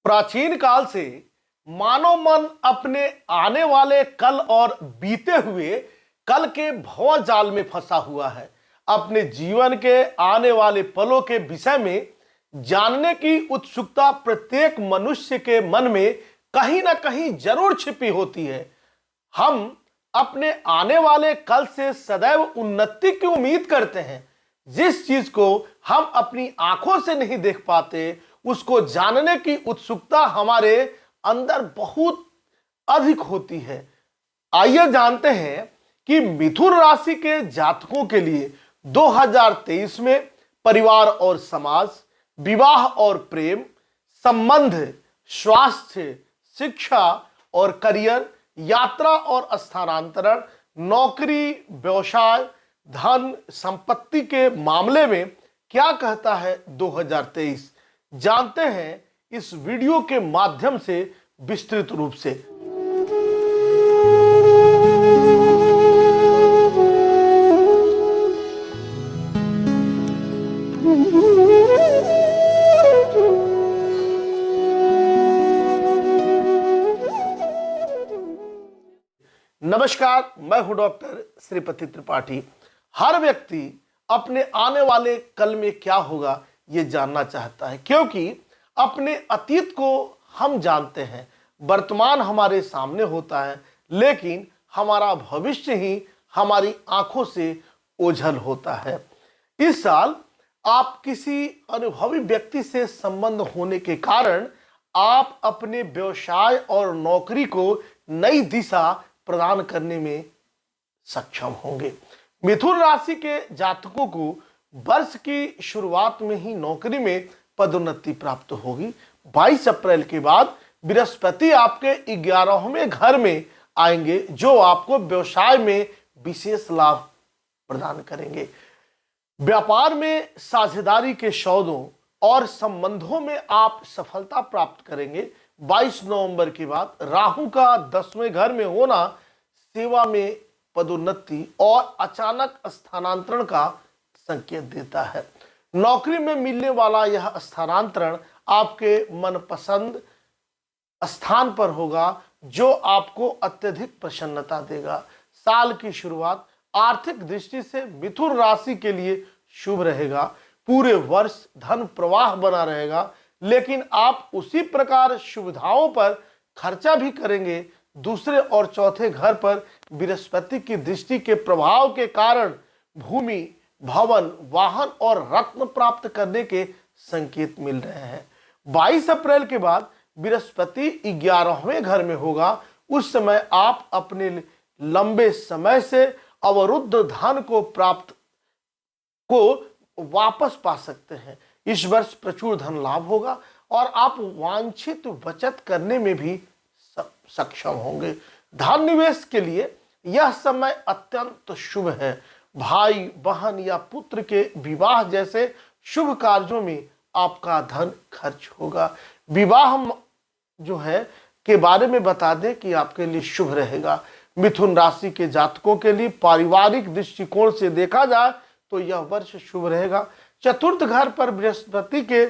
प्राचीन काल से मानव मन अपने आने वाले कल और बीते हुए कल के भंवरजाल में फंसा हुआ है। अपने जीवन के आने वाले पलों के विषय में जानने की उत्सुकता प्रत्येक मनुष्य के मन में कहीं ना कहीं जरूर छिपी होती है। हम अपने आने वाले कल से सदैव उन्नति की उम्मीद करते हैं। जिस चीज को हम अपनी आंखों से नहीं देख पाते, उसको जानने की उत्सुकता हमारे अंदर बहुत अधिक होती है। आइए जानते हैं कि मिथुन राशि के जातकों के लिए 2023 में परिवार और समाज, विवाह और प्रेम, संबंध, स्वास्थ्य, शिक्षा और करियर, यात्रा और स्थानांतरण, नौकरी, व्यवसाय, धन, संपत्ति के मामले में क्या कहता है 2023। जानते हैं इस वीडियो के माध्यम से विस्तृत रूप से। नमस्कार, मैं हूं डॉक्टर श्रीपति त्रिपाठी। हर व्यक्ति अपने आने वाले कल में क्या होगा ये जानना चाहता है, क्योंकि अपने अतीत को हम जानते हैं, वर्तमान हमारे सामने होता है, लेकिन हमारा भविष्य ही हमारी आंखों से ओझल होता है। इस साल आप किसी अनुभवी व्यक्ति से संबंध होने के कारण आप अपने व्यवसाय और नौकरी को नई दिशा प्रदान करने में सक्षम होंगे। मिथुन राशि के जातकों को वर्ष की शुरुआत में ही नौकरी में पदोन्नति प्राप्त होगी। 22 अप्रैल के बाद बृहस्पति आपके 11वें घर में आएंगे, जो आपको व्यवसाय में विशेष लाभ प्रदान करेंगे। व्यापार में साझेदारी के सौदों और संबंधों में आप सफलता प्राप्त करेंगे। 22 नवंबर के बाद राहु का 10वें घर में होना सेवा में पदोन्नति और अचानक स्थानांतरण का संकेत देता है। नौकरी में मिलने वाला यह स्थानांतरण आपके मनपसंद स्थान पर होगा, जो आपको अत्यधिक प्रसन्नता देगा। साल की शुरुआत आर्थिक दृष्टि से मिथुन राशि के लिए शुभ रहेगा। पूरे वर्ष धन प्रवाह बना रहेगा, लेकिन आप उसी प्रकार सुविधाओं पर खर्चा भी करेंगे। दूसरे और चौथे घर पर बृहस्पति की दृष्टि के प्रभाव के कारण भूमि, भवन, वाहन और रत्न प्राप्त करने के संकेत मिल रहे हैं। 22 अप्रैल के बाद बृहस्पति 11वें घर में होगा। उस समय आप अपने लंबे समय से अवरुद्ध धन को वापस पा सकते हैं। इस वर्ष प्रचुर धन लाभ होगा और आप वांछित बचत करने में भी सक्षम होंगे। धन निवेश के लिए यह समय अत्यंत शुभ है। भाई, बहन या पुत्र के विवाह जैसे शुभ कार्यों में आपका धन खर्च होगा। विवाह जो है के बारे में बता दें कि आपके लिए शुभ रहेगा। मिथुन राशि के जातकों के लिए पारिवारिक दृष्टिकोण से देखा जाए तो यह वर्ष शुभ रहेगा। चतुर्थ घर पर बृहस्पति के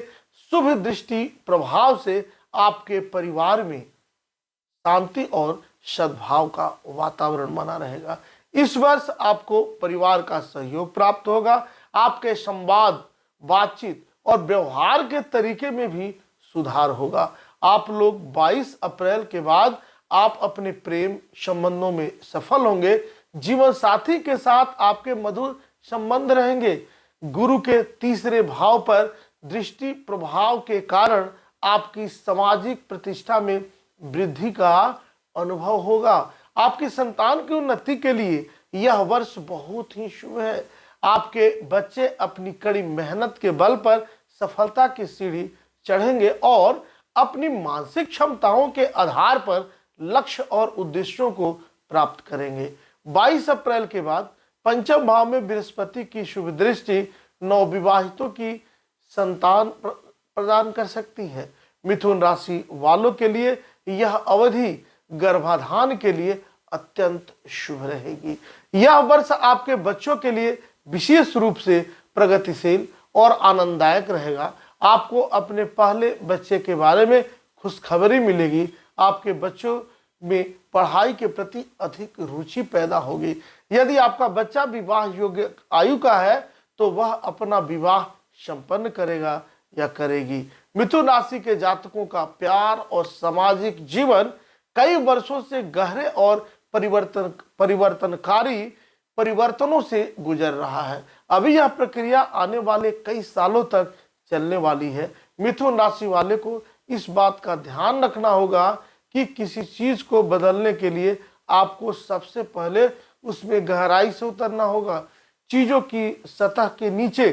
शुभ दृष्टि प्रभाव से आपके परिवार में शांति और सद्भाव का वातावरण बना रहेगा। इस वर्ष आपको परिवार का सहयोग प्राप्त होगा। आपके संवाद, बातचीत और व्यवहार के तरीके में भी सुधार होगा। आप लोग 22 अप्रैल के बाद आप अपने प्रेम संबंधों में सफल होंगे। जीवन साथी के साथ आपके मधुर संबंध रहेंगे। गुरु के तीसरे भाव पर दृष्टि प्रभाव के कारण आपकी सामाजिक प्रतिष्ठा में वृद्धि का अनुभव होगा। आपकी संतान की उन्नति के लिए यह वर्ष बहुत ही शुभ है। आपके बच्चे अपनी कड़ी मेहनत के बल पर सफलता की सीढ़ी चढ़ेंगे और अपनी मानसिक क्षमताओं के आधार पर लक्ष्य और उद्देश्यों को प्राप्त करेंगे। 22 अप्रैल के बाद पंचम भाव में बृहस्पति की शुभ दृष्टि नवविवाहितों की संतान प्रदान कर सकती है। मिथुन राशि वालों के लिए यह अवधि गर्भाधान के लिए अत्यंत शुभ रहेगी। यह वर्ष आपके बच्चों के लिए विशेष रूप से प्रगतिशील और आनंददायक रहेगा। आपको अपने पहले बच्चे के बारे में खुशखबरी मिलेगी। आपके बच्चों में पढ़ाई के प्रति अधिक रुचि पैदा होगी। यदि आपका बच्चा विवाह योग्य आयु का है तो वह अपना विवाह संपन्न करेगा या करेगी। मिथुन राशि के जातकों का प्यार और सामाजिक जीवन कई वर्षों से गहरे और परिवर्तनकारी परिवर्तनों से गुजर रहा है। अभी यह प्रक्रिया आने वाले कई सालों तक चलने वाली है। मिथुन राशि वाले को इस बात का ध्यान रखना होगा कि किसी चीज को बदलने के लिए आपको सबसे पहले उसमें गहराई से उतरना होगा। चीजों की सतह के नीचे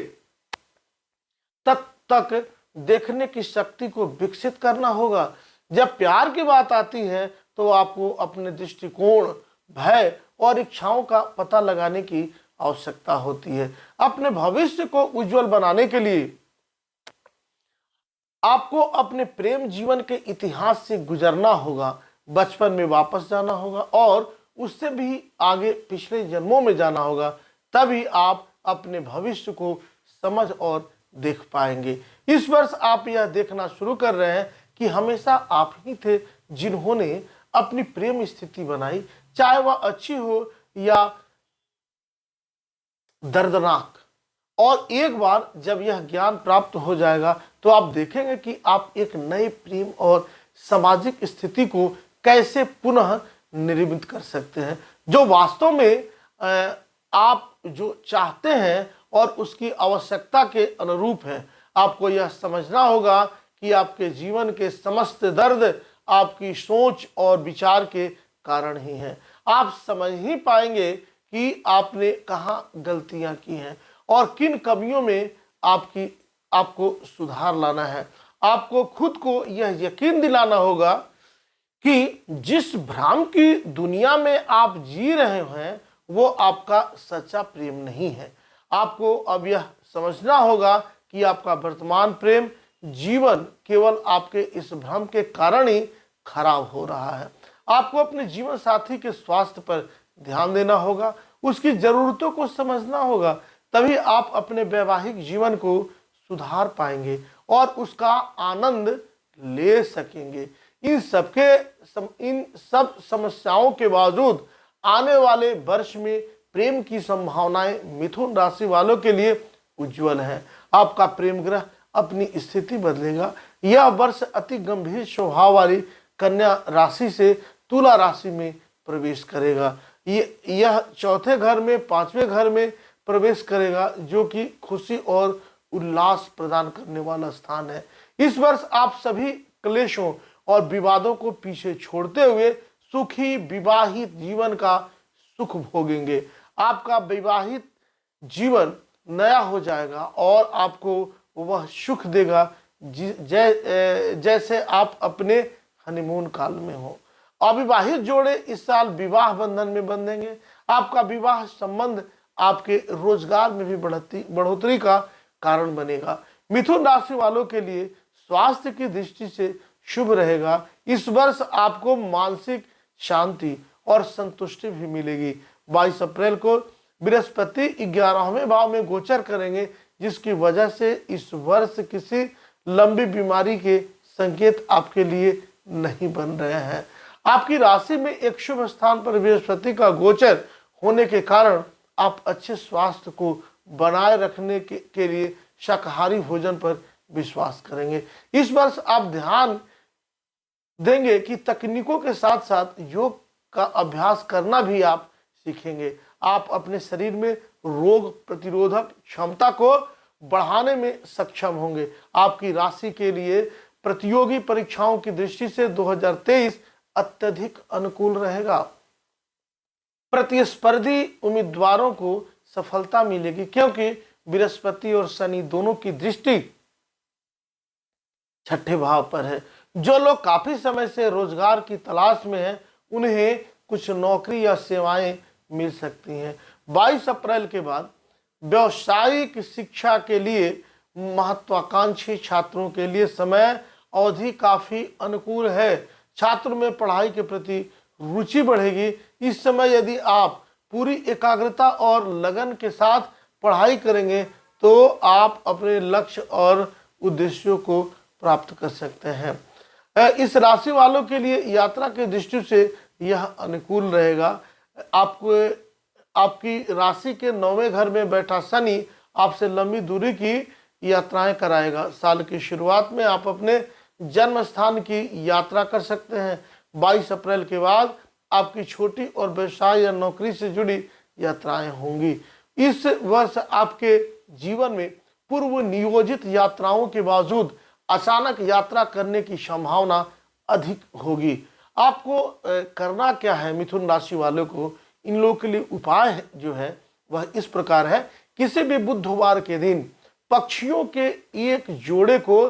तक देखने की शक्ति को विकसित करना होगा। जब प्यार की बात आती है तो आपको अपने दृष्टिकोण, भय और इच्छाओं का पता लगाने की आवश्यकता होती है। अपने भविष्य को उज्जवल बनाने के लिए आपको अपने प्रेम जीवन के इतिहास से गुजरना होगा, बचपन में वापस जाना होगा और उससे भी आगे पिछले जन्मों में जाना होगा। तभी आप अपने भविष्य को समझ और देख पाएंगे। इस वर्ष आप यह देखना शुरू कर रहे हैं कि हमेशा आप ही थे जिन्होंने अपनी प्रेम स्थिति बनाई, चाहे वह अच्छी हो या दर्दनाक। और एक बार जब यह ज्ञान प्राप्त हो जाएगा तो आप देखेंगे कि आप एक नए प्रेम और सामाजिक स्थिति को कैसे पुनः निर्मित कर सकते हैं, जो वास्तव में आप जो चाहते हैं और उसकी आवश्यकता के अनुरूप है। आपको यह समझना होगा कि आपके जीवन के समस्त दर्द आपकी सोच और विचार के कारण ही हैं। आप समझ ही पाएंगे कि आपने कहाँ गलतियां की हैं और किन कमियों में आपको सुधार लाना है। आपको खुद को यह यकीन दिलाना होगा कि जिस भ्रम की दुनिया में आप जी रहे हैं वो आपका सच्चा प्रेम नहीं है। आपको अब यह समझना होगा कि आपका वर्तमान प्रेम जीवन केवल आपके इस भ्रम के कारण ही खराब हो रहा है। आपको अपने जीवन साथी के स्वास्थ्य पर ध्यान देना होगा, उसकी जरूरतों को समझना होगा, तभी आप अपने वैवाहिक जीवन को सुधार पाएंगे और उसका आनंद ले सकेंगे। इन सब समस्याओं के बावजूद आने वाले वर्ष में प्रेम की संभावनाएं मिथुन राशि वालों के लिए उज्जवल है। आपका प्रेम ग्रह अपनी स्थिति बदलेगा। यह वर्ष अति गंभीर स्वभाव वाली कन्या राशि से तुला राशि में प्रवेश करेगा। यह चौथे घर में, पांचवें घर में प्रवेश करेगा, जो कि खुशी और उल्लास प्रदान करने वाला स्थान है। इस वर्ष आप सभी क्लेशों और विवादों को पीछे छोड़ते हुए सुखी विवाहित जीवन का सुख भोगेंगे। आपका विवाहित जीवन नया हो जाएगा और आपको वह सुख देगा जैसे आप अपने हनीमून काल में हो। अविवाहित जोड़े इस साल विवाह बंधन में बंधेंगे। आपका विवाह संबंध आपके रोजगार में भी बढ़ोतरी का कारण बनेगा। मिथुन राशि वालों के लिए स्वास्थ्य की दृष्टि से शुभ रहेगा। इस वर्ष आपको मानसिक शांति और संतुष्टि भी मिलेगी। 22 अप्रैल को बृहस्पति 11वें भाव में गोचर करेंगे, जिसकी वजह से इस वर्ष किसी लंबी बीमारी के संकेत आपके लिए नहीं बन रहे हैं। आपकी राशि में एक शुभ स्थान पर बृहस्पति का गोचर होने के कारण आप अच्छे स्वास्थ्य को बनाए रखने के लिए शाकाहारी भोजन पर विश्वास करेंगे। इस वर्ष आप ध्यान देंगे कि तकनीकों के साथ साथ योग का अभ्यास करना भी आप सीखेंगे। आप अपने शरीर में रोग प्रतिरोधक क्षमता को बढ़ाने में सक्षम होंगे। आपकी राशि के लिए प्रतियोगी परीक्षाओं की दृष्टि से 2023 अत्यधिक अनुकूल रहेगा। प्रतिस्पर्धी उम्मीदवारों को सफलता मिलेगी, क्योंकि बृहस्पति और शनि दोनों की दृष्टि छठे भाव पर है। जो लोग काफी समय से रोजगार की तलाश में हैं, उन्हें कुछ नौकरी या सेवाएं मिल सकती हैं। 22 अप्रैल के बाद व्यावसायिक शिक्षा के लिए महत्वाकांक्षी छात्रों के लिए समय अवधि काफी अनुकूल है। छात्र में पढ़ाई के प्रति रुचि बढ़ेगी। इस समय यदि आप पूरी एकाग्रता और लगन के साथ पढ़ाई करेंगे तो आप अपने लक्ष्य और उद्देश्यों को प्राप्त कर सकते हैं। इस राशि वालों के लिए यात्रा की दृष्टि से यह अनुकूल रहेगा। आपको आपकी राशि के 9वें घर में बैठा शनि आपसे लंबी दूरी की यात्राएं कराएगा। साल की शुरुआत में आप अपने जन्म स्थान की यात्रा कर सकते हैं। 22 अप्रैल के बाद आपकी छोटी और व्यवसाय या नौकरी से जुड़ी यात्राएं होंगी। इस वर्ष आपके जीवन में पूर्व नियोजित यात्राओं के बावजूद अचानक यात्रा करने की संभावना अधिक होगी। आपको करना क्या है मिथुन राशि वालों को, इन लोगों के लिए उपाय जो है वह इस प्रकार है। किसी भी बुधवार के दिन पक्षियों के एक जोड़े को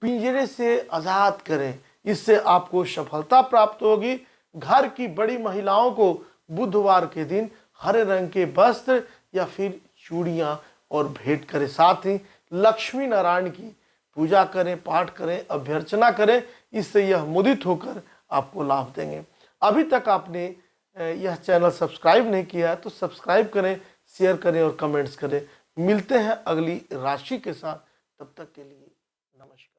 पिंजरे से आजाद करें, इससे आपको सफलता प्राप्त होगी। घर की बड़ी महिलाओं को बुधवार के दिन हरे रंग के वस्त्र या फिर चूड़ियां और भेंट करें। साथ ही लक्ष्मी नारायण की पूजा करें, पाठ करें, अभ्यर्चना करें, इससे यह मुदित होकर आपको लाभ देंगे। अभी तक आपने यह चैनल सब्सक्राइब नहीं किया है तो सब्सक्राइब करें, शेयर करें और कमेंट्स करें। मिलते हैं अगली राशि के साथ, तब तक के लिए नमस्कार।